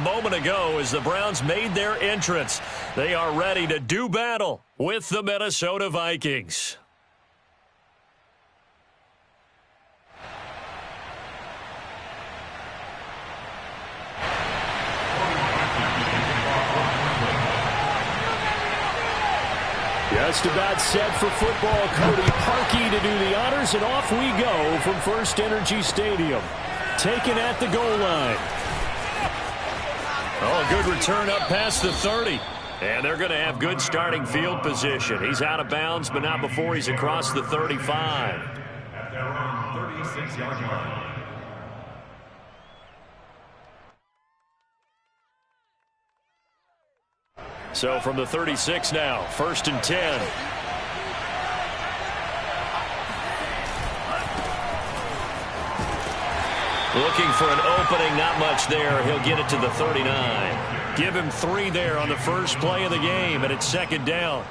moment ago as the Browns made their entrance. They are ready to do battle with the Minnesota Vikings. Just about set for football. Cody Parkey to do the honors, and off we go from First Energy Stadium. Taken at the goal line. Oh, a good return up past the 30. And they're going to have good starting field position. He's out of bounds, but not before he's across the 35. At their own 36-yard line. So from the 36 now, 1st and 10. Looking for an opening, not much there. He'll get it to the 39. Give him 3 there on the first play of the game, and it's 2nd down.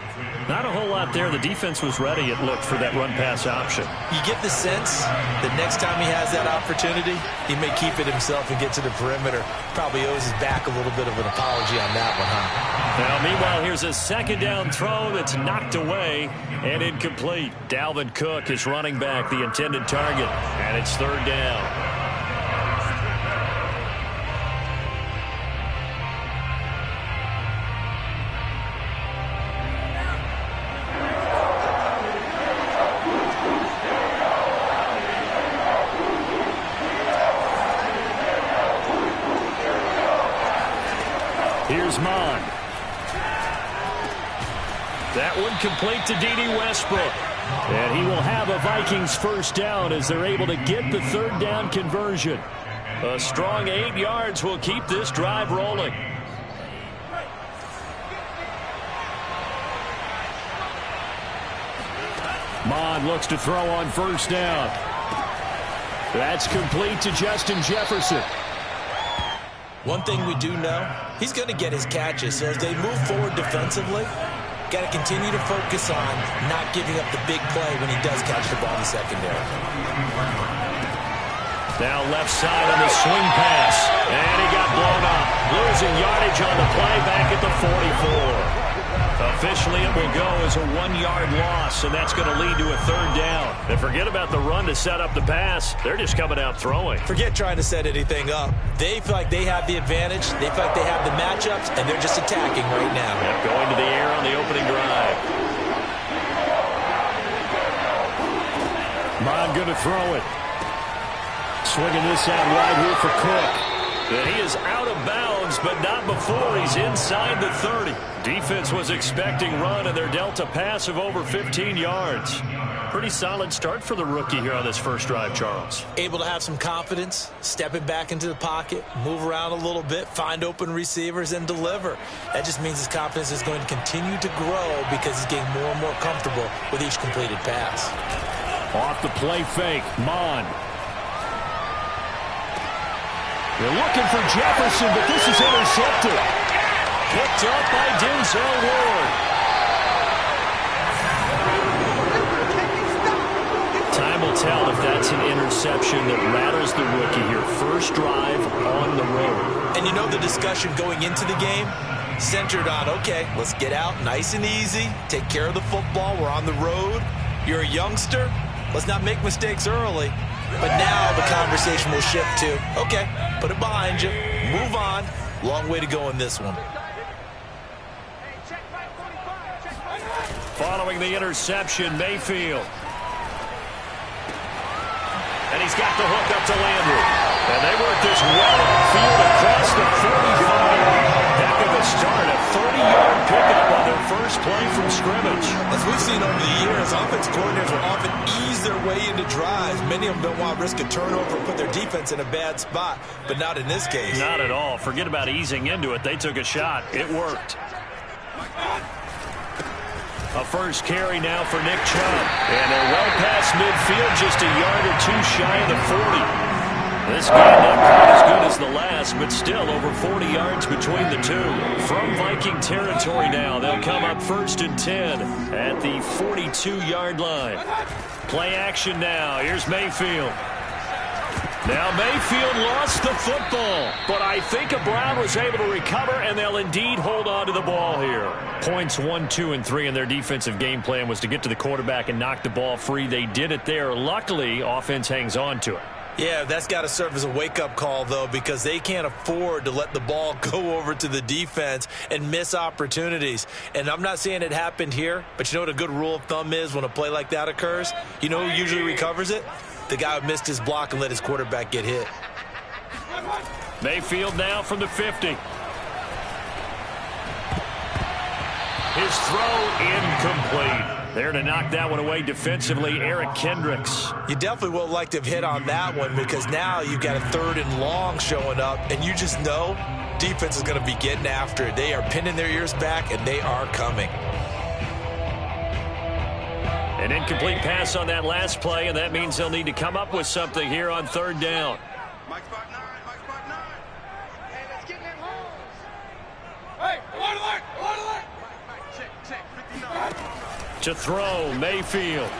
Not a whole lot there. The defense was ready, it looked, for that run-pass option. You get the sense that next time he has that opportunity, he may keep it himself and get to the perimeter. Probably owes his back a little bit of an apology on that one, huh? Now, meanwhile, here's a 2nd down throw that's knocked away and incomplete. Dalvin Cook is running back, the intended target, and it's 3rd down. Here's Mon. That one complete to D.D. Westbrook. And he will have a Vikings 1st down as they're able to get the 3rd down conversion. A strong 8 yards will keep this drive rolling. Mon looks to throw on 1st down. That's complete to Justin Jefferson. One thing we do know, he's going to get his catches. So as they move forward defensively, got to continue to focus on not giving up the big play when he does catch the ball in the secondary. Now left side on the swing pass. And he got blown up. Losing yardage on the play back at the 44. Officially, it will go as a 1-yard loss, and that's going to lead to a 3rd down. And forget about the run to set up the pass. They're just coming out throwing. Forget trying to set anything up. They feel like they have the advantage. They feel like they have the matchups, and they're just attacking right now. Yep, going to the air on the opening drive. Mon going to throw it. Swinging this out wide here for Cook. And he is out of bounds, but not before he's inside the 30. Defense was expecting run, and they're dealt a pass of over 15 yards. Pretty solid start for the rookie here on this first drive, Charles. Able to have some confidence, stepping back into the pocket, move around a little bit, find open receivers, and deliver. That just means his confidence is going to continue to grow because he's getting more and more comfortable with each completed pass. Off the play fake, Mon. They're looking for Jefferson, but this is intercepted. Picked up by Denzel Ward. Time will tell if that's an interception that rattles the rookie here. First drive on the road. And you know the discussion going into the game centered on, okay, let's get out nice and easy, take care of the football, we're on the road. You're a youngster, let's not make mistakes early. But now the conversation will shift to, okay, put it behind you, move on. Long way to go in this one. Following the interception, Mayfield. And he's got the hook up to Landry. And they work this well upfield across the 45. Heck of a start, a 30-yard pickup on their first play from scrimmage. As we've seen over the years, offense coordinators will often ease their way into drives. Many of them don't want to risk a turnover and put their defense in a bad spot, but not in this case. Not at all. Forget about easing into it. They took a shot. It worked. A first carry now for Nick Chubb. And they're well past midfield, just a yard or two shy of the 40. This game not quite as good as the last, but still over 40 yards between the two. From Viking territory now, they'll come up 1st and 10 at the 42-yard line. Play action now. Here's Mayfield. Now Mayfield lost the football, but I think Brown was able to recover, and they'll indeed hold on to the ball here. Points 1, 2, and 3 in their defensive game plan was to get to the quarterback and knock the ball free. They did it there. Luckily, offense hangs on to it. Yeah, that's got to serve as a wake-up call, though, because they can't afford to let the ball go over to the defense and miss opportunities. And I'm not saying it happened here, but you know what a good rule of thumb is when a play like that occurs? You know who usually recovers it? The guy who missed his block and let his quarterback get hit. Mayfield now from the 50. His throw incomplete. There to knock that one away defensively, Eric Kendricks. You definitely would like to have hit on that one because now you've got a 3rd and long showing up, and you just know defense is going to be getting after it. They are pinning their ears back, and they are coming. An incomplete pass on that last play, and that means they'll need to come up with something here on 3rd down. Mike spot 9, Mike spot 9. Hey, let's get that home. Hey, alert! Check, 59. To throw, Mayfield.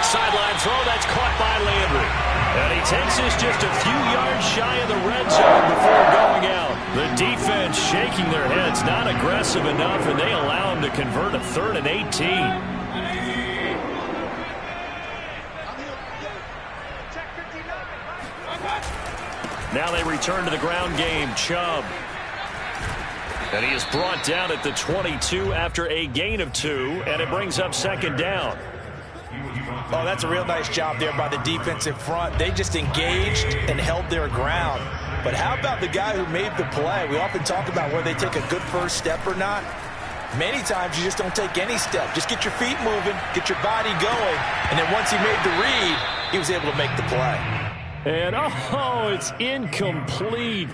Sideline throw, that's caught by Landry. And he takes this just a few yards shy of the red zone before going out. The defense shaking their heads, not aggressive enough, and they allow him to convert a 3rd and 18. Now they return to the ground game. Chubb. And he is brought down at the 22 after a gain of 2, and it brings up 2nd down. Oh, that's a real nice job there by the defensive front. They just engaged and held their ground. But how about the guy who made the play? We often talk about whether they take a good first step or not. Many times you just don't take any step. Just get your feet moving, get your body going, and then once he made the read, he was able to make the play. And, oh, it's incomplete.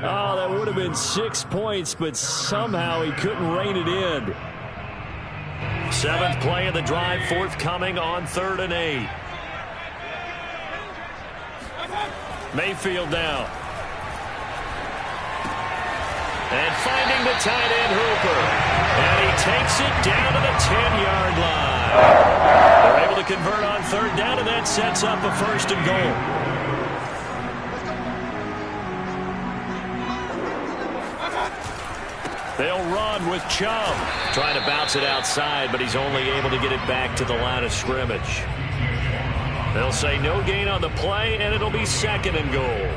Oh, that would have been 6 points, but somehow he couldn't rein it in. 7th play of the drive, forthcoming on 3rd and 8. Mayfield now. And finding the tight end Hooper. And he takes it down to the 10-yard line. They're able to convert on 3rd down, and that sets up a 1st and goal. They'll run with Chubb. Trying to bounce it outside, but he's only able to get it back to the line of scrimmage. They'll say no gain on the play, and it'll be 2nd and goal.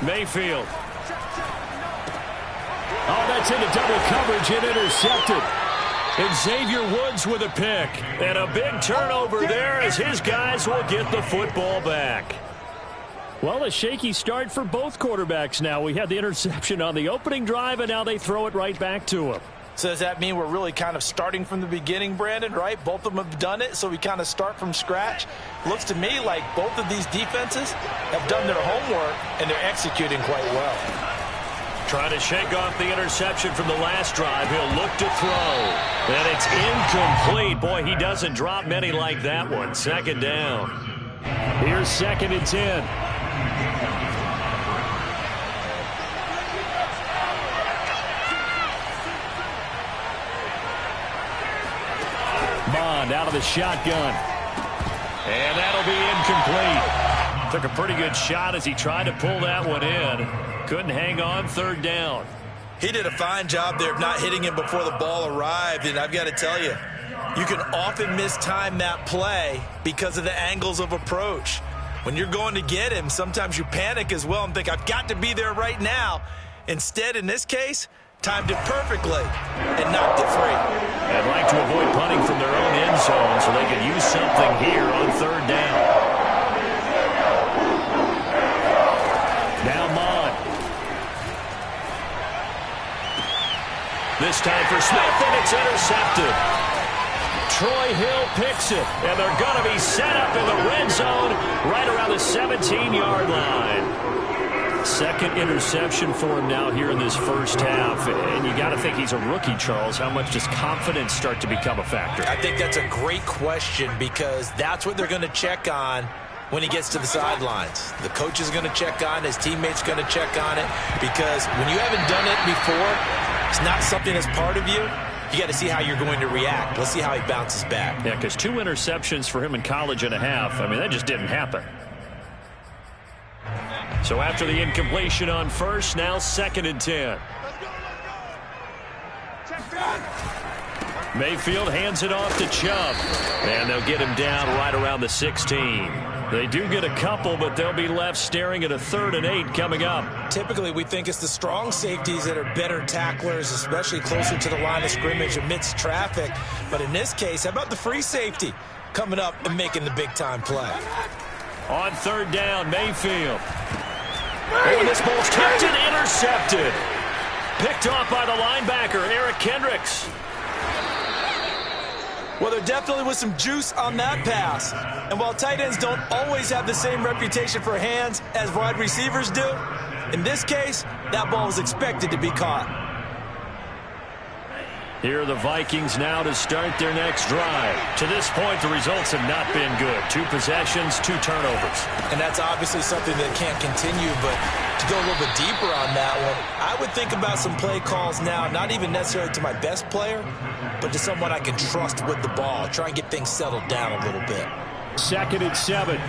Mayfield. Oh, that's into double coverage and intercepted. And Xavier Woods with a pick. And a big turnover there as his guys will get the football back. Well, a shaky start for both quarterbacks now. We had the interception on the opening drive, and now they throw it right back to him. So does that mean we're really kind of starting from the beginning, Brandon, right? Both of them have done it, so we kind of start from scratch. Looks to me like both of these defenses have done their homework, and they're executing quite well. Trying to shake off the interception from the last drive. He'll look to throw. And it's incomplete. Boy, he doesn't drop many like that one. 2nd down. Here's 2nd and 10. Bond out of the shotgun. And that'll be incomplete. Took a pretty good shot as he tried to pull that one in. Couldn't hang on 3rd down. He did a fine job there of not hitting him before the ball arrived, and I've got to tell you, you can often mistime that play because of the angles of approach. When you're going to get him, sometimes you panic as well and think, I've got to be there right now. Instead, in this case, timed it perfectly and knocked it free. They'd like to avoid punting from their own end zone so they can use something here on 3rd down. Now Mond. This time for Smith, and it's intercepted. Troy Hill picks it, and they're going to be set up in the red zone right around the 17-yard line. 2nd interception for him now here in this first half. And you got to think he's a rookie, Charles. How much does confidence start to become a factor? I think that's a great question because that's what they're going to check on when he gets to the sidelines. The coach is going to check on it. His teammates going to check on it, because when you haven't done it before, it's not something that's part of you. You got to see how you're going to react. Let's see how he bounces back. Yeah, because 2 interceptions for him in college and a half. I mean, that just didn't happen. So after the incompletion on first, now 2nd and 10. Mayfield hands it off to Chubb, and they'll get him down right around the 16. They do get a couple, but they'll be left staring at a 3rd and 8 coming up. Typically, we think it's the strong safeties that are better tacklers, especially closer to the line of scrimmage amidst traffic. But in this case, how about the free safety coming up and making the big-time play? On 3rd down, Mayfield. Oh, and this ball's tipped and intercepted. Picked off by the linebacker, Eric Kendricks. Well, there definitely was some juice on that pass. And while tight ends don't always have the same reputation for hands as wide receivers do, in this case, that ball was expected to be caught. Here are the Vikings now to start their next drive. To this point, the results have not been good. 2 possessions, 2 turnovers. And that's obviously something that can't continue, but to go a little bit deeper on that one, I would think about some play calls now, not even necessarily to my best player, but to someone I can trust with the ball. Try and get things settled down a little bit. 2nd and 7.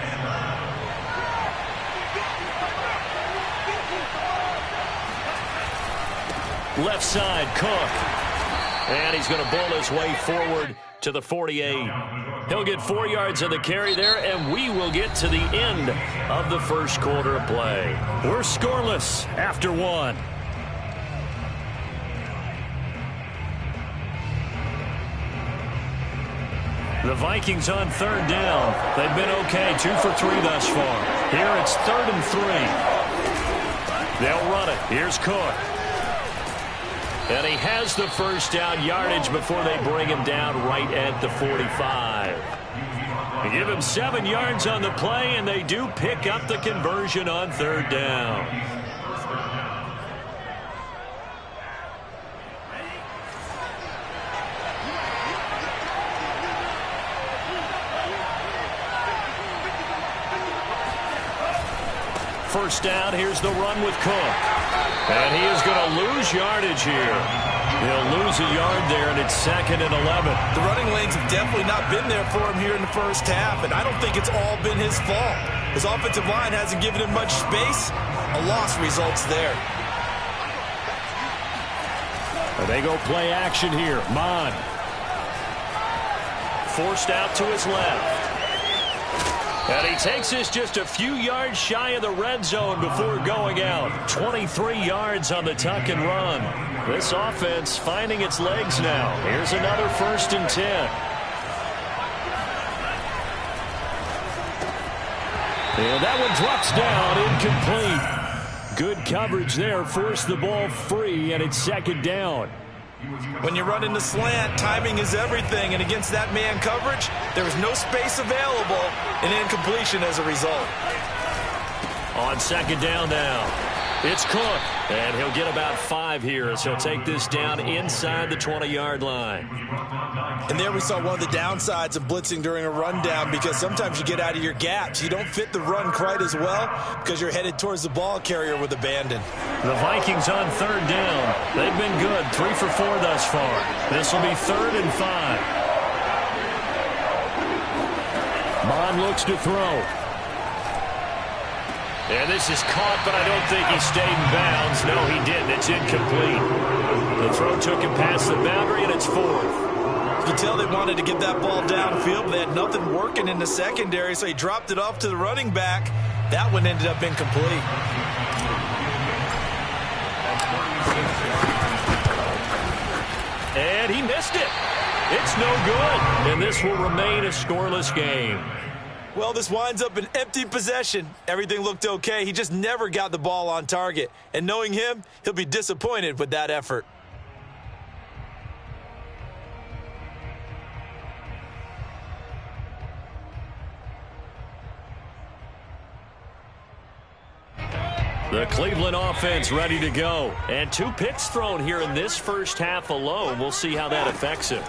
Left side, Cook. And he's going to bowl his way forward to the 48. He'll get 4 yards on the carry there, and we will get to the end of the first quarter of play. We're scoreless after 1. The Vikings on 3rd down. They've been okay, 2 for 3 thus far. Here it's 3rd and 3. They'll run it. Here's Cook. And he has the first down yardage before they bring him down right at the 45. They give him 7 yards on the play, and they do pick up the conversion on 3rd down. First down, here's the run with Cook. And he is going to lose yardage here. He'll lose a yard there, and it's 2nd and 11. The running lanes have definitely not been there for him here in the first half, and I don't think it's all been his fault. His offensive line hasn't given him much space. A loss results there. And they go play action here. Mon. Forced out to his left. And he takes this just a few yards shy of the red zone before going out. 23 yards on the tuck and run. This offense finding its legs now. Here's another 1st and 10. And that one drops down, incomplete. Good coverage there, forced the ball free, and it's 2nd down. When you run in the slant, timing is everything, and against that man coverage, there is no space available, and incompletion as a result. On 2nd down now, it's Cook, and he'll get about 5 here as he'll take this down inside the 20-yard line. And there we saw one of the downsides of blitzing during a rundown, because sometimes you get out of your gaps. You don't fit the run quite as well because you're headed towards the ball carrier with abandon. The Vikings on 3rd down. They've been good, 3 for 4 thus far. This will be 3rd and 5. Mon looks to throw. And this is caught, but I don't think he stayed in bounds. No, he didn't. It's incomplete. The throw took him past the boundary, and it's 4th. You can tell they wanted to get that ball downfield, but they had nothing working in the secondary, so he dropped it off to the running back. That one ended up incomplete. And he missed it. It's no good. And this will remain a scoreless game. Well, this winds up an empty possession. Everything looked okay. He just never got the ball on target. And knowing him, he'll be disappointed with that effort. The Cleveland offense ready to go. And 2 picks thrown here in this first half alone. We'll see how that affects him.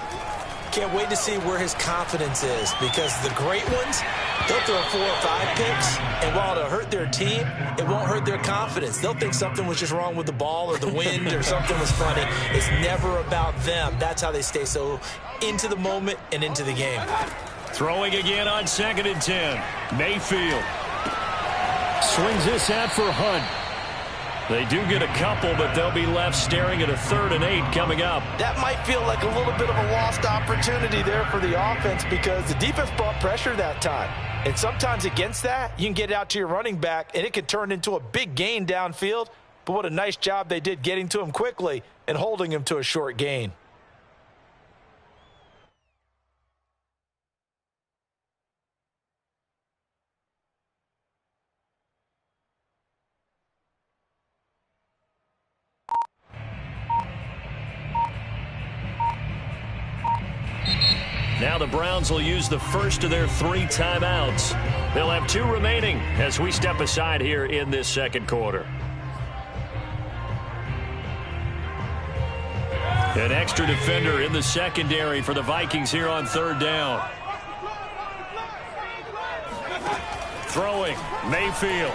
Can't wait to see where his confidence is, because the great ones, they'll throw 4 or 5 picks, and while it'll hurt their team, it won't hurt their confidence. They'll think something was just wrong with the ball or the wind or something was funny. It's never about them. That's how they stay so into the moment and into the game. Throwing again on 2nd and 10. Mayfield swings this out for Hunt. They do get a couple, but they'll be left staring at a 3rd and 8 coming up. That might feel like a little bit of a lost opportunity there for the offense, because the defense brought pressure that time. And sometimes against that, you can get it out to your running back, and it could turn into a big gain downfield. But what a nice job they did getting to him quickly and holding him to a short gain. Now the Browns will use the first of their 3 timeouts. They'll have 2 remaining as we step aside here in this second quarter. An extra defender in the secondary for the Vikings here on 3rd down. Throwing, Mayfield.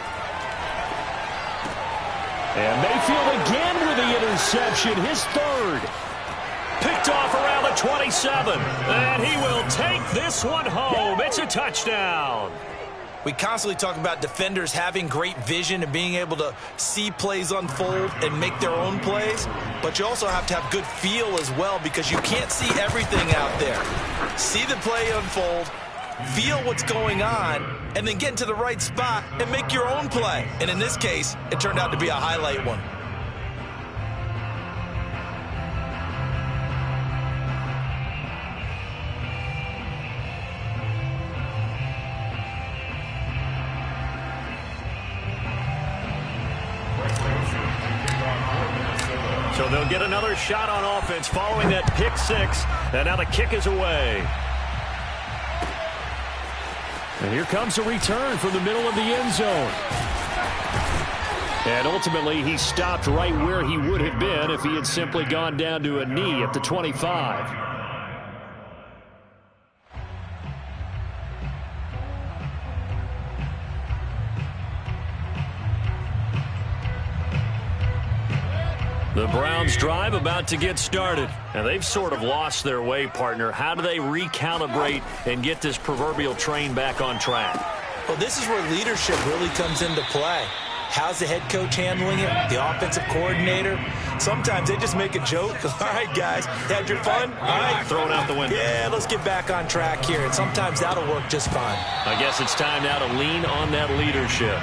And Mayfield again with the interception, his 3rd. Picked off around the 27, and he will take this one home. It's a touchdown. We constantly talk about defenders having great vision and being able to see plays unfold and make their own plays, but you also have to have good feel as well, because you can't see everything out there. See the play unfold, feel what's going on, and then get into the right spot and make your own play. And in this case, it turned out to be a highlight one. So they'll get another shot on offense following that pick 6. And now the kick is away. And here comes a return from the middle of the end zone. And ultimately, he stopped right where he would have been if he had simply gone down to a knee at the 25. The Browns drive about to get started. And they've sort of lost their way, partner. How do they recalibrate and get this proverbial train back on track? Well, this is where leadership really comes into play. How's the head coach handling it? The offensive coordinator? Sometimes they just make a joke. All right, guys, had your fun? All right. Throw it out the window. Yeah, let's get back on track here. And sometimes that'll work just fine. I guess it's time now to lean on that leadership.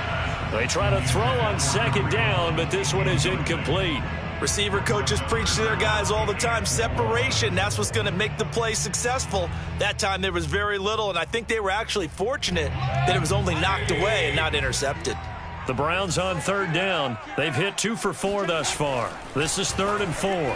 They try to throw on 2nd down, but this one is incomplete. Receiver coaches preach to their guys all the time. Separation, that's what's going to make the play successful. That time there was very little, and I think they were actually fortunate that it was only knocked away and not intercepted. The Browns on 3rd down. They've hit 2 for 4 thus far. This is 3rd and 4.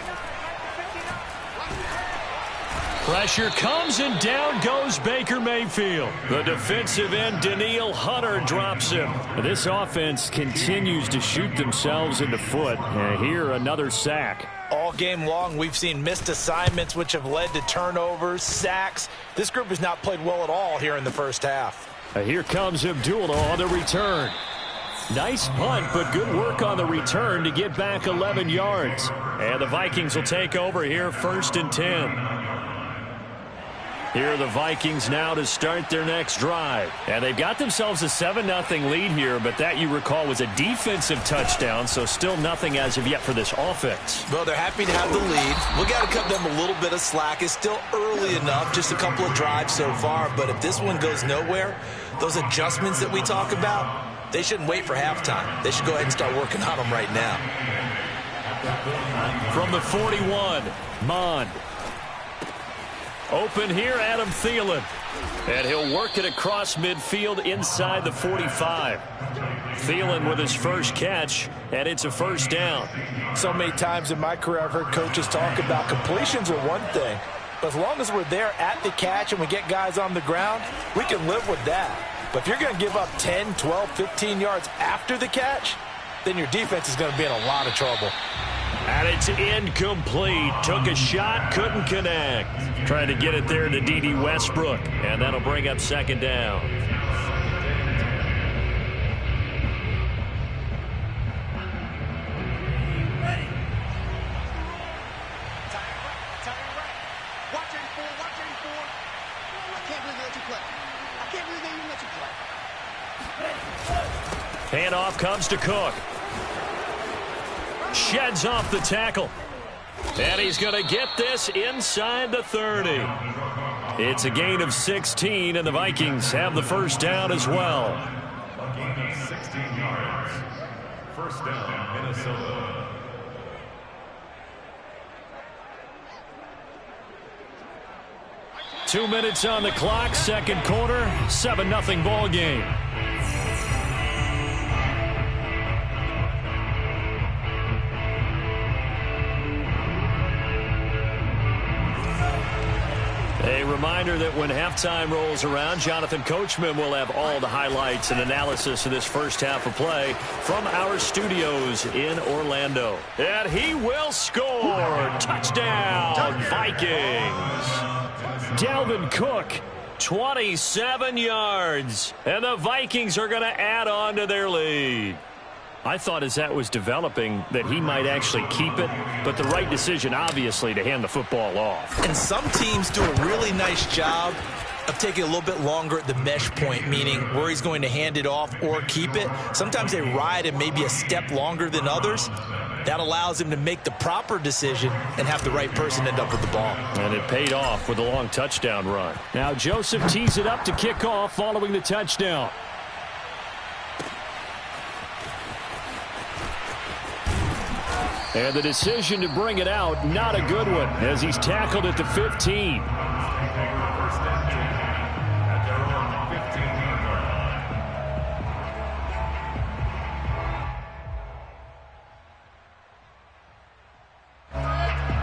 Pressure comes, and down goes Baker Mayfield. The defensive end, Danielle Hunter, drops him. This offense continues to shoot themselves in the foot. And here, another sack. All game long, we've seen missed assignments, which have led to turnovers, sacks. This group has not played well at all here in the first half. Here comes Abdullah on the return. Nice punt, but good work on the return to get back 11 yards. And the Vikings will take over here, 1st and 10. Here are the Vikings now to start their next drive. And they've got themselves a 7-0 lead here, but that, you recall, was a defensive touchdown, so still nothing as of yet for this offense. Well, they're happy to have the lead. We got to cut them a little bit of slack. It's still early enough, just a couple of drives so far, but if this one goes nowhere, those adjustments that we talk about, they shouldn't wait for halftime. They should go ahead and start working on them right now. From the 41, Mond. Open here, Adam Thielen. And he'll work it across midfield inside the 45. Thielen with his first catch, and it's a 1st down. So many times in my career I've heard coaches talk about completions are one thing, but as long as we're there at the catch and we get guys on the ground, we can live with that. But if you're going to give up 10, 12, 15 yards after the catch, then your defense is going to be in a lot of trouble. And it's incomplete. Took a shot, couldn't connect. Trying to get it there to D.D. Westbrook. And that'll bring up second down. Handoff comes to Cook. Sheds off the tackle. And he's going to get this inside the 30. It's a gain of 16, and the Vikings have the first down as well. A gain of 16 yards. First down, Minnesota. Two minutes on the clock, second quarter, 7-0 ball game. A reminder that when halftime rolls around, Jonathan Coachman will have all the highlights and analysis of this first half of play from our studios in Orlando. And he will score. Touchdown, Vikings. Dalvin Cook, 27 yards. And the Vikings are going to add on to their lead. I thought as that was developing that he might actually keep it, but the right decision, obviously, to hand the football off. And some teams do a really nice job of taking a little bit longer at the mesh point, meaning where he's going to hand it off or keep it. Sometimes they ride it maybe a step longer than others. That allows him to make the proper decision and have the right person end up with the ball. And it paid off with a long touchdown run. Now Joseph tees it up to kick off following the touchdown. And the decision to bring it out, not a good one, as he's tackled at the 15.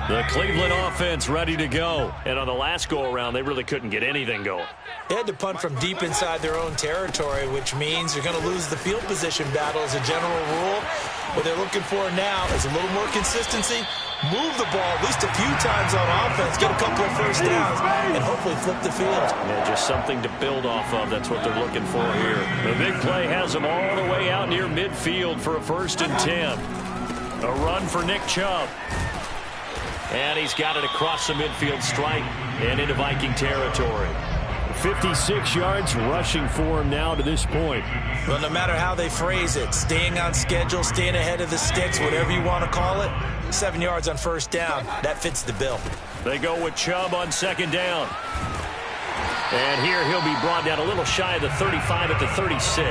The Cleveland offense ready to go. And on the last go-around, they really couldn't get anything going. They had to punt from deep inside their own territory, which means you're going to lose the field position battle as a general rule. What they're looking for now is a little more consistency, move the ball at least a few times on offense, get a couple of first downs, and hopefully flip the field. Yeah, just something to build off of. That's what they're looking for here. The big play has them all the way out near midfield for a 1st and 10. A run for Nick Chubb. And he's got it across the midfield stripe and into Viking territory. 56 yards rushing for him now to this point. Well, no matter how they phrase it, staying on schedule, staying ahead of the sticks, whatever you want to call it, 7 yards on first down, that fits the bill. They go with Chubb on second down. And here he'll be brought down a little shy of the 35 at the 36.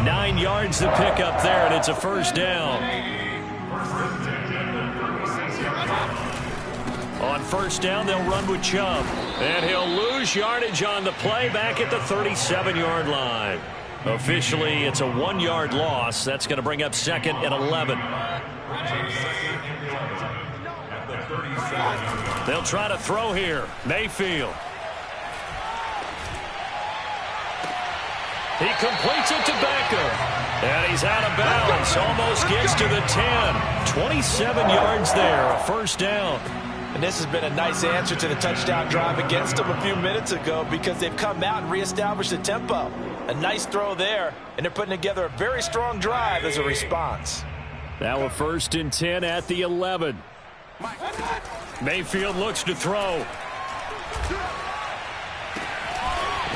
9 yards to pick up there, and it's a first down. On first down, they'll run with Chubb. And he'll lose yardage on the play back at the 37-yard line. Officially, it's a 1-yard loss. That's going to bring up 2nd and 11. They'll try to throw here. Mayfield. He completes it to Beckham. And he's out of bounds. Almost gets to the 10. 27 yards there. A first down. And this has been a nice answer to the touchdown drive against them a few minutes ago because they've come out and reestablished the tempo. A nice throw there, and they're putting together a very strong drive as a response. Now a 1st and 10 at the 11. Mayfield looks to throw.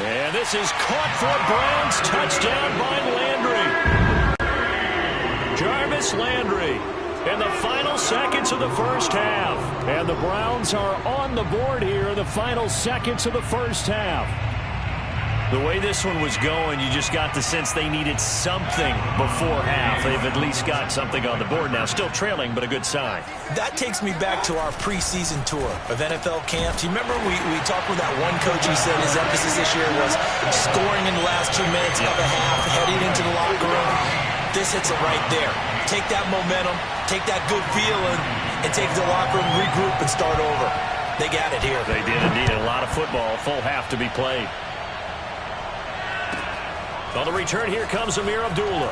And this is caught for Browns. Touchdown by Landry. Jarvis Landry. In the final seconds of the first half. And the Browns are on the board here in the final seconds of the first half. The way this one was going, you just got the sense they needed something before half. They've at least got something on the board now. Still trailing, but a good sign. That takes me back to our preseason tour of NFL camps. You remember we talked with that one coach who said his emphasis this year was scoring in the last 2 minutes of a half, heading into the locker room. This hits it right there. Take that momentum, take that good feeling, and take the locker room, regroup, and start over. They got it here. They did indeed. A lot of football, full half to be played. On the return, here comes Amir Abdullah.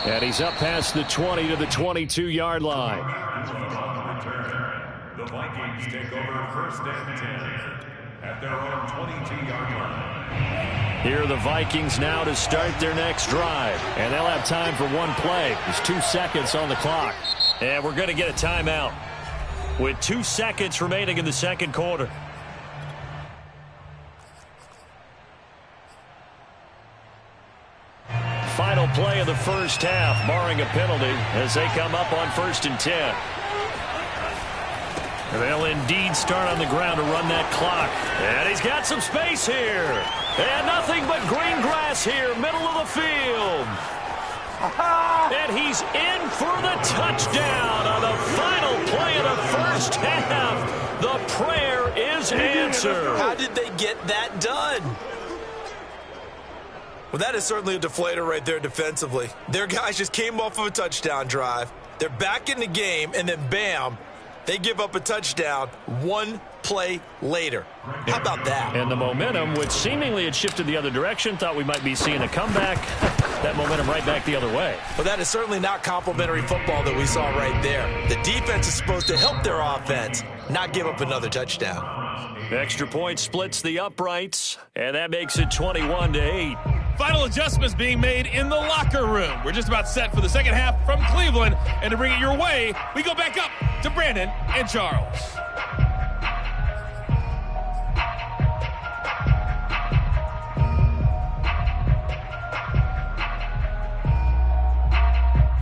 And he's up past the 20 to the 22-yard line. The Vikings take over first and 10 at their own 22-yard line. Here are the Vikings now to start their next drive. And they'll have time for one play. There's 2 seconds on the clock. And we're going to get a timeout with 2 seconds remaining in the second quarter. Final play of the first half, barring a penalty, as they come up on 1st and 10. They'll indeed start on the ground to run that clock. And he's got some space here. And nothing but green grass here, middle of the field. And he's in for the touchdown on the final play of the first half. The prayer is answered. How did they get that done? Well, that is certainly a deflator right there defensively. Their guys just came off of a touchdown drive. They're back in the game, and then bam, they give up a touchdown 1 play later. How about that? And the momentum, which seemingly had shifted the other direction, thought we might be seeing a comeback. That momentum right back the other way. Well, that is certainly not complimentary football that we saw right there. The defense is supposed to help their offense, not give up another touchdown. Extra point splits the uprights, and that makes it 21-8. Final adjustments being made in the locker room. We're just about set for the second half from Cleveland. And to bring it your way, we go back up to Brandon and Charles.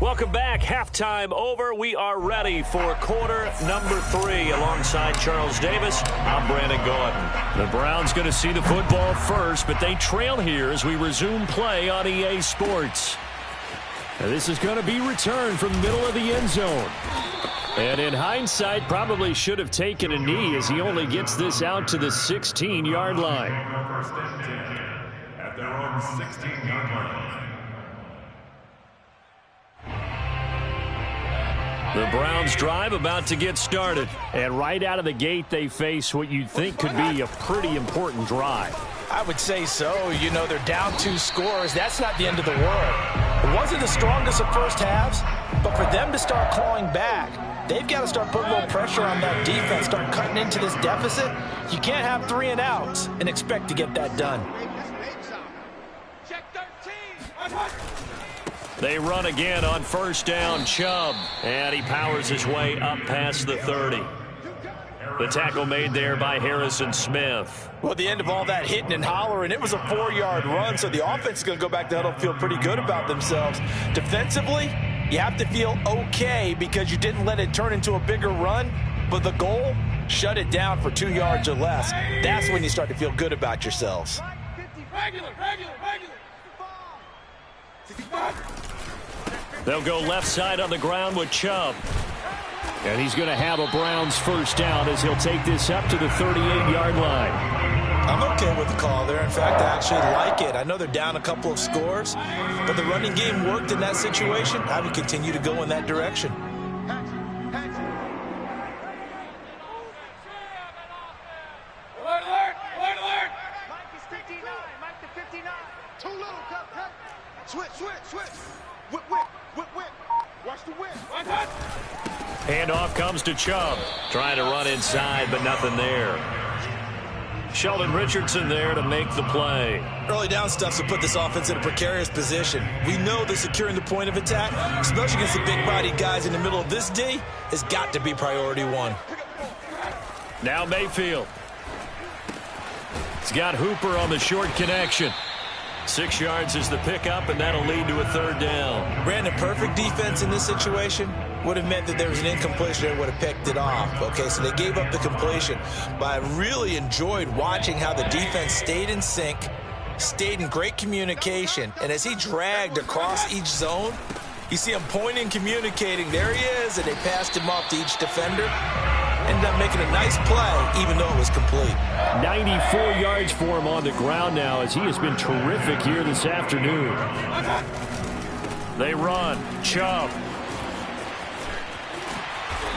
Welcome back. Halftime over. We are ready for quarter number 3. Alongside Charles Davis, I'm Brandon Gordon. The Browns going to see the football first, but they trail here as we resume play on EA Sports. Now, this is going to be returned from the middle of the end zone. And in hindsight, probably should have taken a knee as he only gets this out to the 16-yard line. First and 10 at their own 16-yard line. The Browns drive about to get started. And right out of the gate, they face what you'd think could be a pretty important drive. I would say so. You know, they're down 2 scores. That's not the end of the world. It wasn't the strongest of first halves, but for them to start clawing back, they've got to start putting a little pressure on that defense, start cutting into this deficit. You can't have 3 and outs and expect to get that done. Check 13. They run again on first down, Chubb, and he powers his way up past the 30. The tackle made there by Harrison Smith. Well, the end of all that hitting and hollering, it was a 4-yard run, so the offense is going to go back to huddle and feel pretty good about themselves. Defensively, you have to feel okay because you didn't let it turn into a bigger run, but the goal, shut it down for 2 yards or less. That's when you start to feel good about yourselves. Regular. They'll go left side on the ground with Chubb. And he's going to have a Browns first down as he'll take this up to the 38-yard line. I'm okay with the call there. In fact, I actually like it. I know they're down a couple of scores, but the running game worked in that situation. I would continue to go in that direction. Alert! Mike is 59. Mike to 59. Too little, cut. Switch. Whip. Watch the whip. Handoff comes to Chubb. Trying to run inside, but nothing there. Sheldon Richardson there to make the play. Early down stuff to put this offense in a precarious position. We know that securing the point of attack, especially against the big-bodied guys in the middle of this D, has got to be priority 1. Now Mayfield. He's got Hooper on the short connection. 6 yards is the pickup, and that'll lead to a 3rd down. Brandon, perfect defense in this situation would have meant that there was an incompletion that would have picked it off. Okay, so they gave up the completion. But I really enjoyed watching how the defense stayed in sync, stayed in great communication, and as he dragged across each zone, you see him pointing, communicating. There he is, and they passed him off to each defender. Ended up making a nice play, even though it was complete. 94 yards for him on the ground now as he has been terrific here this afternoon. They run. Chubb.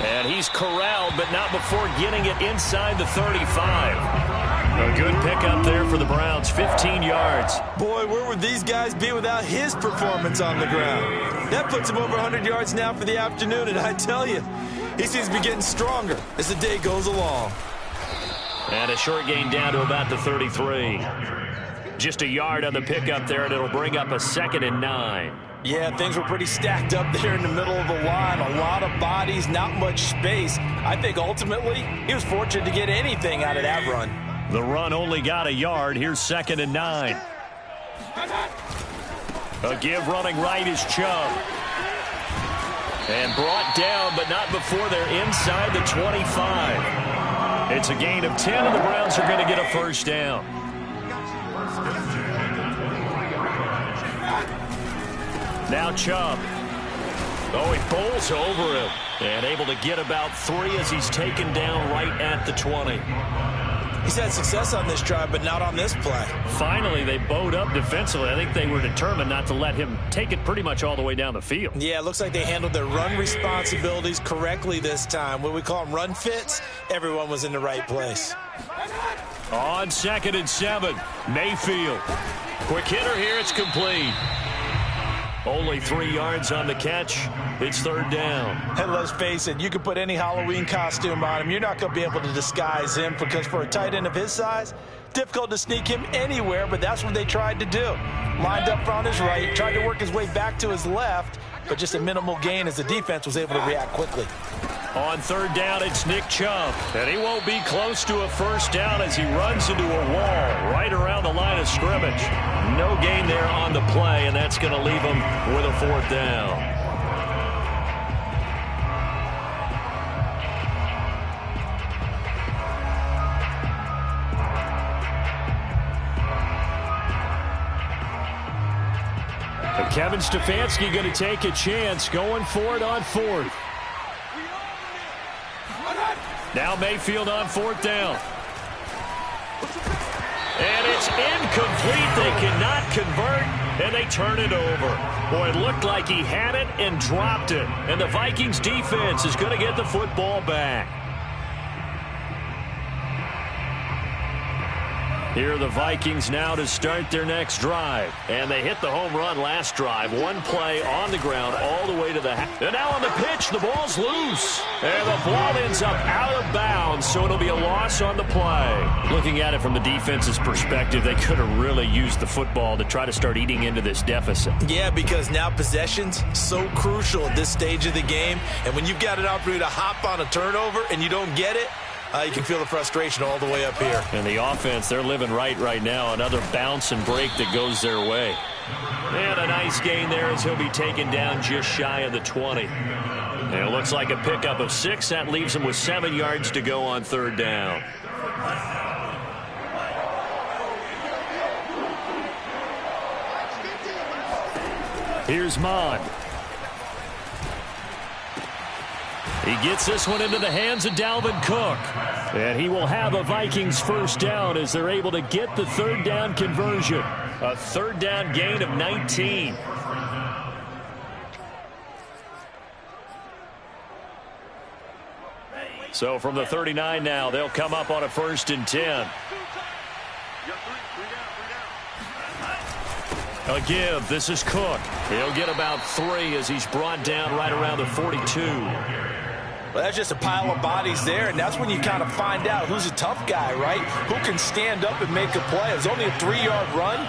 And he's corralled, but not before getting it inside the 35. A good pickup there for the Browns, 15 yards. Boy, where would these guys be without his performance on the ground? That puts him over 100 yards now for the afternoon, and I tell you, he seems to be getting stronger as the day goes along. And a short gain down to about the 33. Just a yard on the pickup there, and it'll bring up a 2nd and 9. Yeah, things were pretty stacked up there in the middle of the line. A lot of bodies, not much space. I think ultimately he was fortunate to get anything out of that run. The run only got a yard. Here's 2nd and 9. A give running right is Chubb. And brought down, but not before they're inside the 25. It's a gain of 10, and the Browns are going to get a first down. Now Chubb. Oh, he bowls over him. And able to get about 3 as he's taken down right at the 20. He's had success on this drive, but not on this play. Finally, they bowed up defensively. I think they were determined not to let him take it pretty much all the way down the field. Yeah, it looks like they handled their run responsibilities correctly this time. What we call them run fits, everyone was in the right place. On 2nd and 7, Mayfield. Quick hitter here, it's complete. Only 3 yards on the catch. It's 3rd down. And let's face it, you can put any Halloween costume on him. You're not going to be able to disguise him because for a tight end of his size, difficult to sneak him anywhere, but that's what they tried to do. Lined up on his right, tried to work his way back to his left, but just a minimal gain as the defense was able to react quickly. On 3rd down, it's Nick Chubb. And he won't be close to a first down as he runs into a wall right around the line of scrimmage. No gain there on the play, and that's going to leave him with a 4th down. And Kevin Stefanski going to take a chance, going for it on 4th. Now Mayfield on 4th down. And it's incomplete. They cannot convert, and they turn it over. Boy, it looked like he had it and dropped it. And the Vikings defense is going to get the football back. Here are the Vikings now to start their next drive. And they hit the home run last drive. One play on the ground all the way to the half. And now on the pitch, the ball's loose. And the ball ends up out of bounds, so it'll be a loss on the play. Looking at it from the defense's perspective, they could have really used the football to try to start eating into this deficit. Yeah, because now possession's so crucial at this stage of the game. And when you've got an opportunity to hop on a turnover and you don't get it, you can feel the frustration all the way up here. And the offense, they're living right now. Another bounce and break that goes their way. And a nice gain there as he'll be taken down just shy of the 20. And it looks like a pickup of 6. That leaves him with 7 yards to go on 3rd down. Here's Mond. He gets this one into the hands of Dalvin Cook. And he will have a Vikings first down as they're able to get the 3rd down conversion. A 3rd down gain of 19. So from the 39 now, they'll come up on a 1st and 10. A give. This is Cook. He'll get about 3 as he's brought down right around the 42. Well, that's just a pile of bodies there, and that's when you kind of find out who's a tough guy, right? Who can stand up and make a play. It was only a 3-yard run,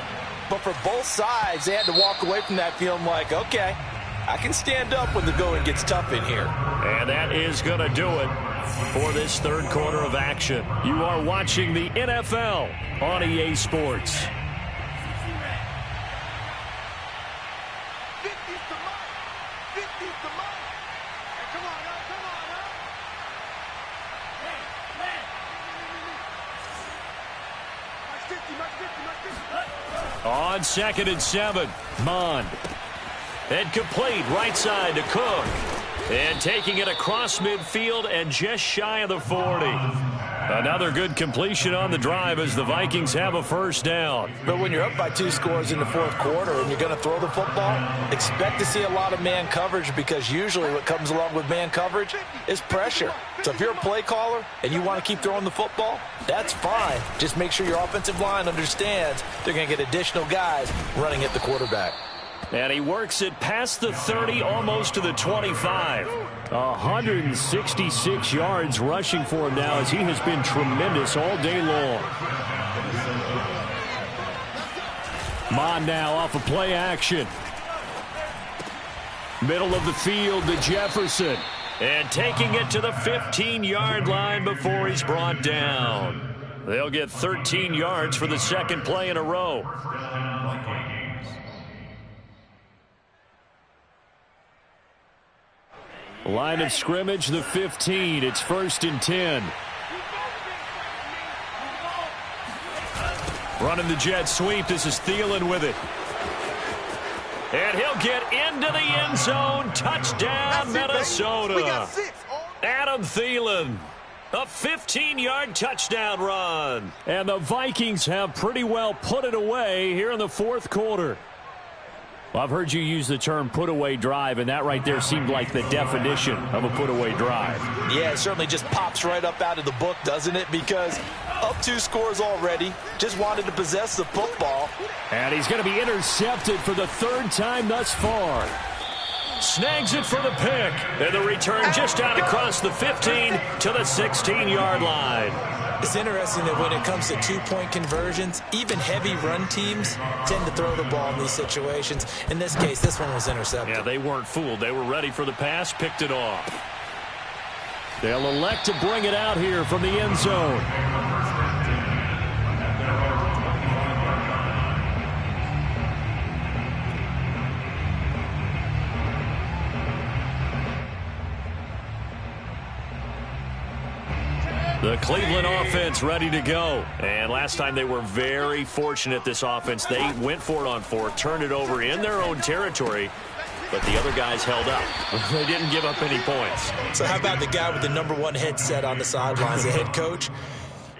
but for both sides, they had to walk away from that feeling like, okay, I can stand up when the going gets tough in here. And that is going to do it for this 3rd quarter of action. You are watching the NFL on EA Sports. On 2nd and 7, Mond. And complete right side to Cook. And taking it across midfield and just shy of the 40. Another good completion on the drive as the Vikings have a first down. But when you're up by 2 scores in the fourth quarter and you're going to throw the football, expect to see a lot of man coverage, because usually what comes along with man coverage is pressure. So if you're a play caller and you want to keep throwing the football, that's fine. Just make sure your offensive line understands they're going to get additional guys running at the quarterback. And he works it past the 30, almost to the 25. 166 yards rushing for him now, as he has been tremendous all day long. Mon now off of play action. Middle of the field to Jefferson. And taking it to the 15-yard line before he's brought down. They'll get 13 yards for the second play in a row. Line of scrimmage, the 15. It's 1st and 10. Running the jet sweep. This is Thielen with it. And he'll get into the end zone. Touchdown, Minnesota. Adam Thielen. A 15-yard touchdown run. And the Vikings have pretty well put it away here in the fourth quarter. Well, I've heard you use the term put-away drive, and that right there seemed like the definition of a put-away drive. Yeah, it certainly just pops right up out of the book, doesn't it? Because up 2 scores already, just wanted to possess the football. And he's going to be intercepted for the 3rd time thus far. Snags it for the pick. And the return just out across the 15 to the 16-yard line. It's interesting that when it comes to 2-point conversions, even heavy run teams tend to throw the ball in these situations. In this case, this one was intercepted. Yeah, they weren't fooled. They were ready for the pass, picked it off. They'll elect to bring it out here from the end zone. The Cleveland offense ready to go. And last time they were very fortunate, this offense. They went for it on 4th, turned it over in their own territory, but the other guys held up. They didn't give up any points. So how about the guy with the #1 headset on the sidelines, the head coach?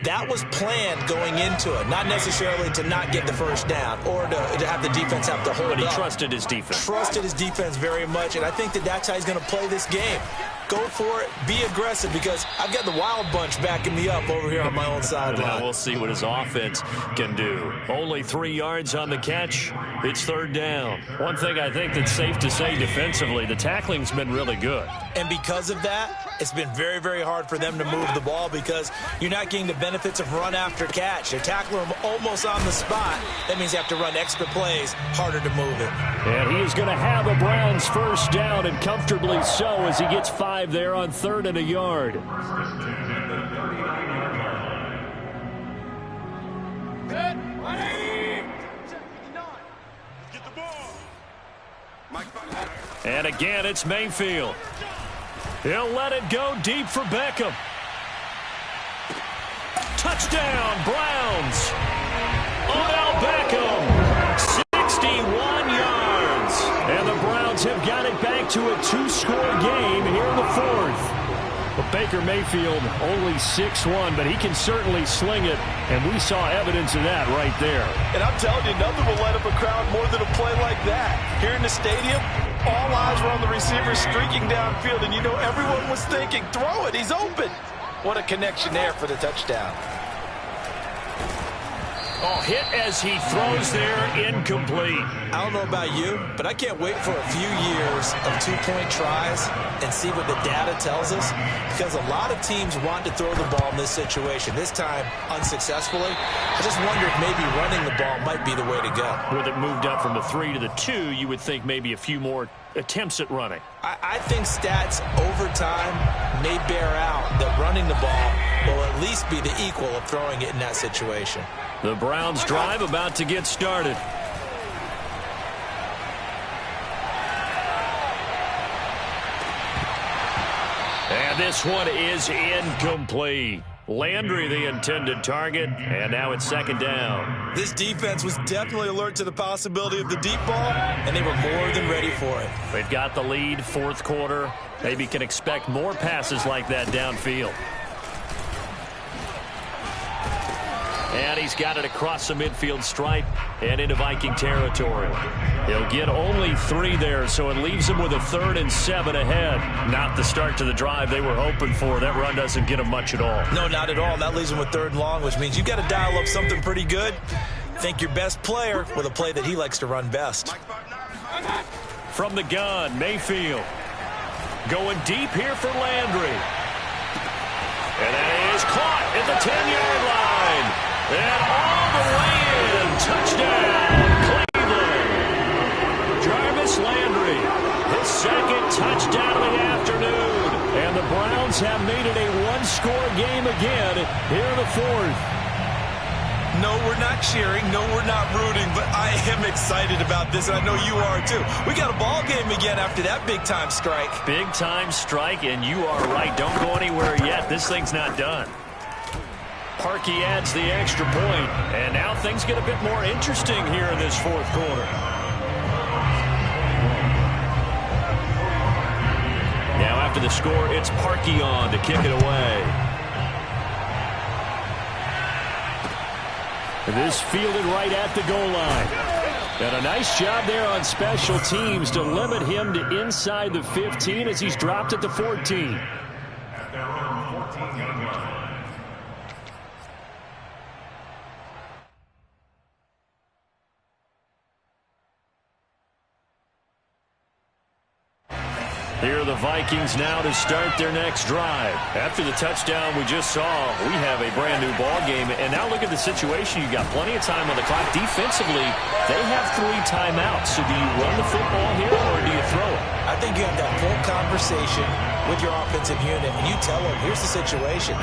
That was planned going into it, not necessarily to not get the first down or to have the defense have to hold up. But he trusted his defense. Trusted his defense very much, and I think that's how he's going to play this game. Go for it, be aggressive, because I've got the wild bunch backing me up over here on my own sideline. We'll see what his offense can do. Only 3 yards on the catch. It's 3rd down. One thing I think that's safe to say defensively, the tackling's been really good. And because of that, it's been very, very hard for them to move the ball, because you're not getting the benefits of run after catch. They're tackling them almost on the spot. That means you have to run extra plays, harder to move it. And he is going to have a Browns first down, and comfortably so, as he gets 5 there on 3rd and a yard. And again, it's Mayfield. He'll let it go deep for Beckham. Touchdown, Browns. Odell Beckham, 61 yards. And the Browns have got it back to a 2-score game here in the 4th. But Baker Mayfield only 6'1", but he can certainly sling it, and we saw evidence of that right there. And I'm telling you, nothing will light up a crowd more than a play like that. Here in the stadium, all eyes were on the receiver streaking downfield, and you know everyone was thinking, throw it, he's open. What a connection there for the touchdown. Oh, hit as he throws there, incomplete. I don't know about you, but I can't wait for a few years of 2-point tries and see what the data tells us, because a lot of teams want to throw the ball in this situation. This time, unsuccessfully. I just wonder if maybe running the ball might be the way to go. With it moved up from the 3 to the 2, you would think maybe a few more attempts at running. I think stats over time may bear out that running the ball will at least be the equal of throwing it in that situation. The Browns drive about to get started. And this one is incomplete. Landry, the intended target, and now it's 2nd down. This defense was definitely alert to the possibility of the deep ball, and they were more than ready for it. They've got the lead, 4th quarter. Maybe can expect more passes like that downfield. And he's got it across the midfield stripe and into Viking territory. He'll get only 3 there, so it leaves him with a 3rd and 7 ahead. Not the start to the drive they were hoping for. That run doesn't get him much at all. No, not at all. That leaves him with 3rd and long, which means you've got to dial up something pretty good. Think your best player with a play that he likes to run best. From the gun, Mayfield. Going deep here for Landry. And that is caught at the 10-yard line. And all the way in. Touchdown, Cleveland. Jarvis Landry, his 2nd touchdown of the afternoon. And the Browns have made it a 1-score game again here in the 4th. No, we're not cheering. No, we're not rooting. But I am excited about this, and I know you are too. We got a ball game again after that big-time strike. Big-time strike, and you are right. Don't go anywhere yet. This thing's not done. Parkey adds the extra point, and now things get a bit more interesting here in this 4th quarter. Now after the score, it's Parkey on to kick it away. This fielded right at the goal line. And a nice job there on special teams to limit him to inside the 15 as he's dropped at the 14. At their own 14-yard line. Here are the Vikings now to start their next drive. After the touchdown we just saw, we have a brand new ball game. And now look at the situation. You got plenty of time on the clock. Defensively, they have 3 timeouts. So do you run the football here or do you throw it? I think you have that full conversation with your offensive unit, and you tell them, here's the situation.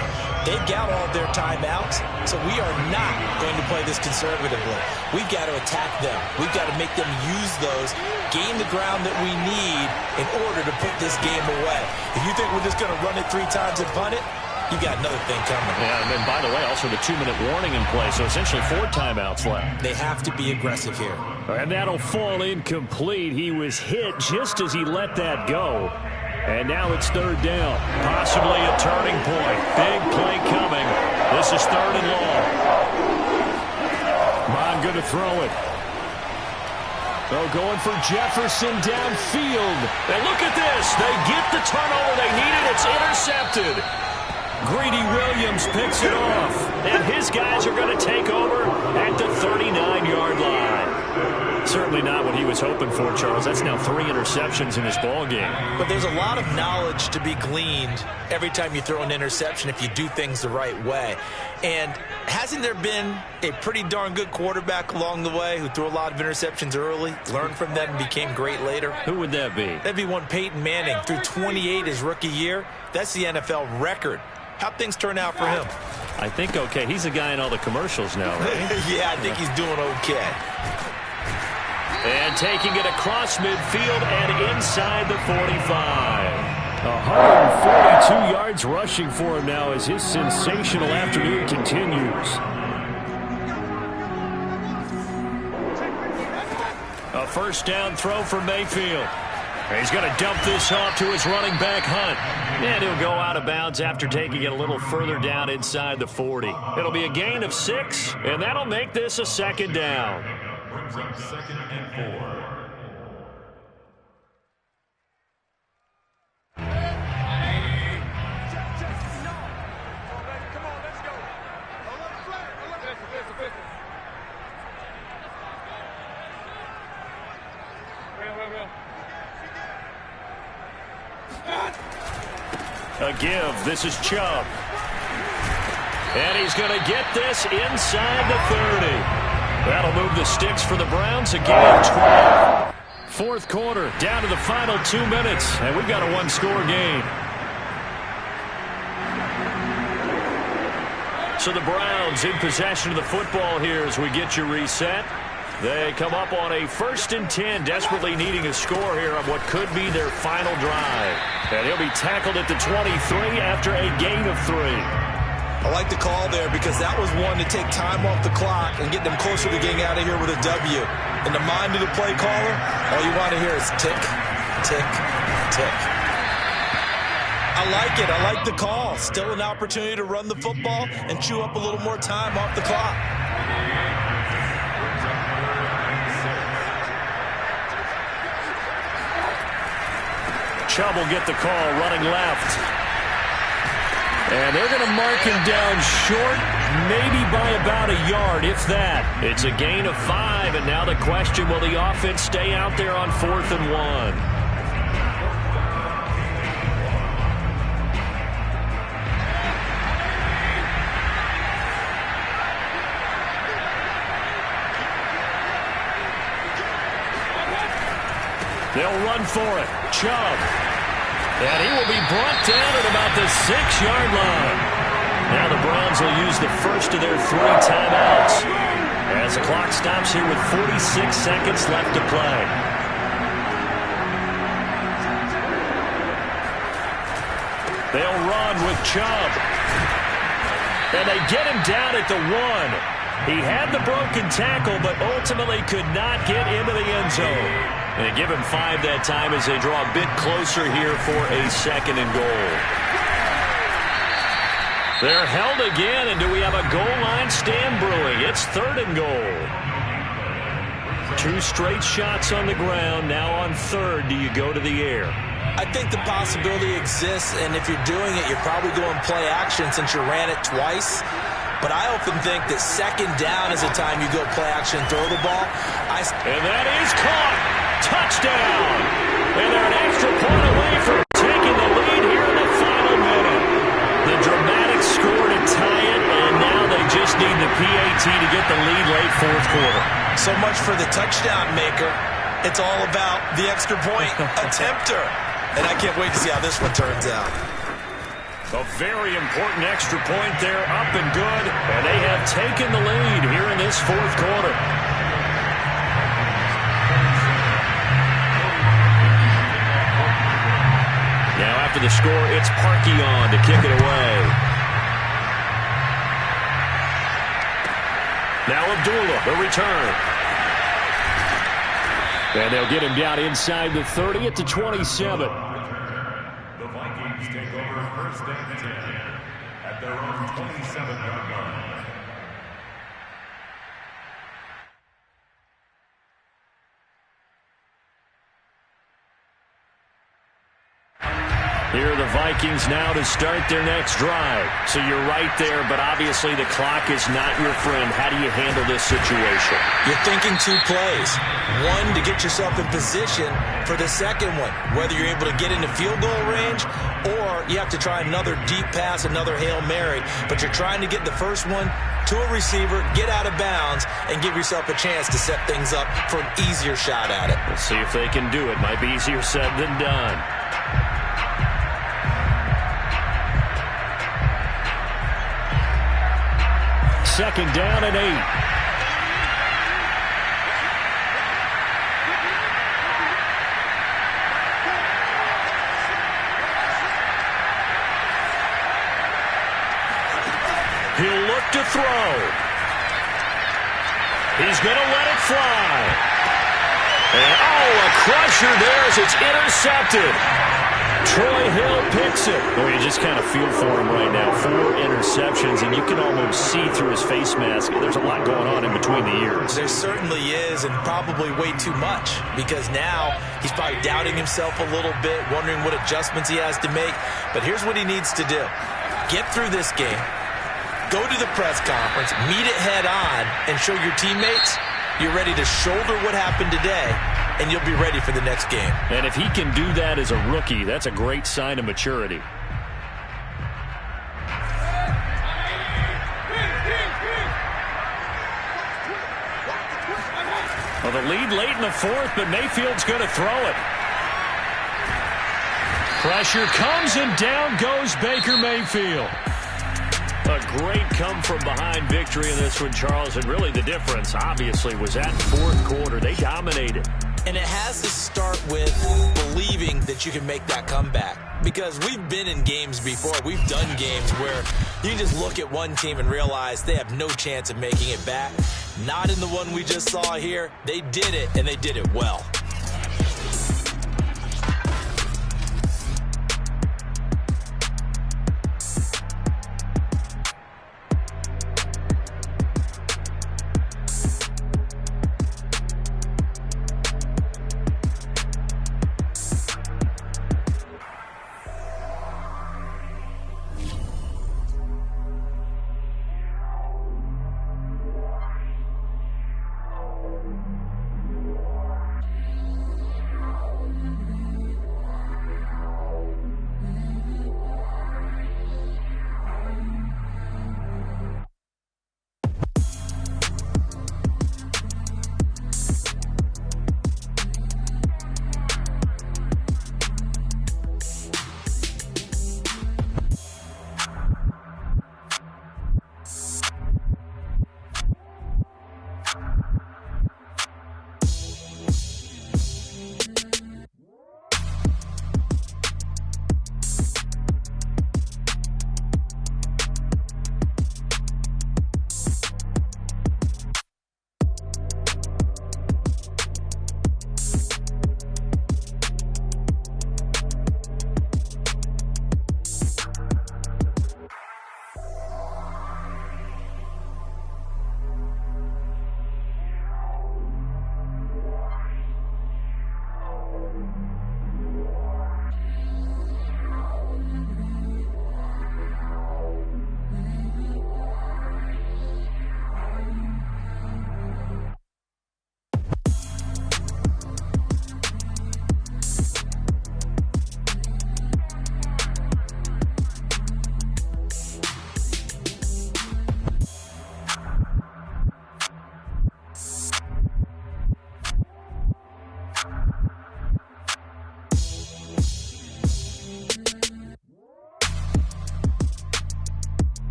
They've got all their timeouts, so we are not going to play this conservatively. We've got to attack them. We've got to make them use those, gain the ground that we need in order to put this game away. If you think we're just going to run it 3 times and punt it, you got another thing coming. Yeah, and by the way, also the 2-minute warning in play, so essentially 4 timeouts left. They have to be aggressive here. And that'll fall incomplete. He was hit just as he let that go. And now it's 3rd down. Possibly a turning point. Big play coming. This is 3rd and long. Mon going to throw it. They're going for Jefferson downfield. And look at this. They get the turnover they needed. It's intercepted. Greedy Williams picks it off. And his guys are going to take over at the 39-yard line. Certainly not what he was hoping for, Charles. That's now 3 interceptions in this ball game. But there's a lot of knowledge to be gleaned every time you throw an interception if you do things the right way. And hasn't there been a pretty darn good quarterback along the way who threw a lot of interceptions early, learned from them, and became great later? Who would that be? That'd be one Peyton Manning. Threw 28 his rookie year. That's the NFL record. How'd things turn out for him? I think okay. He's a guy in all the commercials now, right? Yeah, I think he's doing okay. And taking it across midfield and inside the 45. 142 yards rushing for him now as his sensational afternoon continues. A 1st down throw for Mayfield. He's going to dump this off to his running back, Hunt. And he'll go out of bounds after taking it a little further down inside the 40. It'll be a gain of 6, and that'll make this a 2nd down. Brings up 2nd and 4. A give. This is Chubb. And he's going to get this inside the 30. That'll move the sticks for the Browns. A gain of 12. 4th quarter, down to the final 2 minutes. And we've got a 1-score game. So the Browns in possession of the football here as we get you reset. They come up on a 1st and 10, desperately needing a score here on what could be their final drive. And he'll be tackled at the 23 after a gain of 3. I like the call there because that was one to take time off the clock and get them closer to getting out of here with a W. In the mind of the play caller, all you want to hear is tick, tick, tick. I like it. I like the call. Still an opportunity to run the football and chew up a little more time off the clock. Chubb will get the call, running left. And they're going to mark him down short, maybe by about a yard, if that. It's a gain of 5, and now the question, will the offense stay out there on 4th and 1? They'll run for it. Chubb. And he will be brought down at about the 6-yard line. Now the Browns will use the first of their 3 timeouts as the clock stops here with 46 seconds left to play. They'll run with Chubb. And they get him down at the 1. He had the broken tackle, but ultimately could not get into the end zone. And they give him 5 that time as they draw a bit closer here for a 2nd and goal. They're held again, and do we have a goal line stand brewing? It's 3rd and goal. 2 straight shots on the ground. Now on 3rd, do you go to the air? I think the possibility exists, and if you're doing it, you're probably going play action since you ran it twice. But I often think that 2nd down is the time you go play action and throw the ball. And that is caught. Touchdown. And they're an extra point away from taking the lead here in the final minute. The dramatic score to tie it, and now they just need the PAT to get the lead late 4th quarter. So much for the touchdown maker. It's all about the extra point attempter. And I can't wait to see how this one turns out. A very important extra point there, up and good. And they have taken the lead here in this 4th quarter. Now after the score, it's Parkey on to kick it away. Now Abdullah, the return. And they'll get him down inside the 30 at the 27. The Vikings take over 1st and 10 at their own 27-yard line. Here are the Vikings now to start their next drive. So you're right there, but obviously the clock is not your friend. How do you handle this situation? You're thinking 2 plays. 1, to get yourself in position for the 2nd one, whether you're able to get into field goal range or you have to try another deep pass, another Hail Mary. But you're trying to get the first one to a receiver, get out of bounds, and give yourself a chance to set things up for an easier shot at it. Let's see if they can do it. Might be easier said than done. Second down and 8. He'll look to throw. He's going to let it fly. And, a crusher there as it's intercepted. Troy Hill picks it. Oh, you just kind of feel for him right now. 4 interceptions, and you can almost see through his face mask. There's a lot going on in between the ears. There certainly is, and probably way too much, because now he's probably doubting himself a little bit, wondering what adjustments he has to make. But here's what he needs to do. Get through this game, go to the press conference, meet it head on, and show your teammates you're ready to shoulder what happened today, and you'll be ready for the next game. And if he can do that as a rookie, that's a great sign of maturity. Well, the lead late in the 4th, but Mayfield's going to throw it. Pressure comes, and down goes Baker Mayfield. A great come-from-behind victory in this one, Charles. And really the difference, obviously, was that 4th quarter. They dominated. And it has to start with believing that you can make that comeback. Because we've been in games before. We've done games where you just look at one team and realize they have no chance of making it back. Not in the one we just saw here. They did it, and they did it well.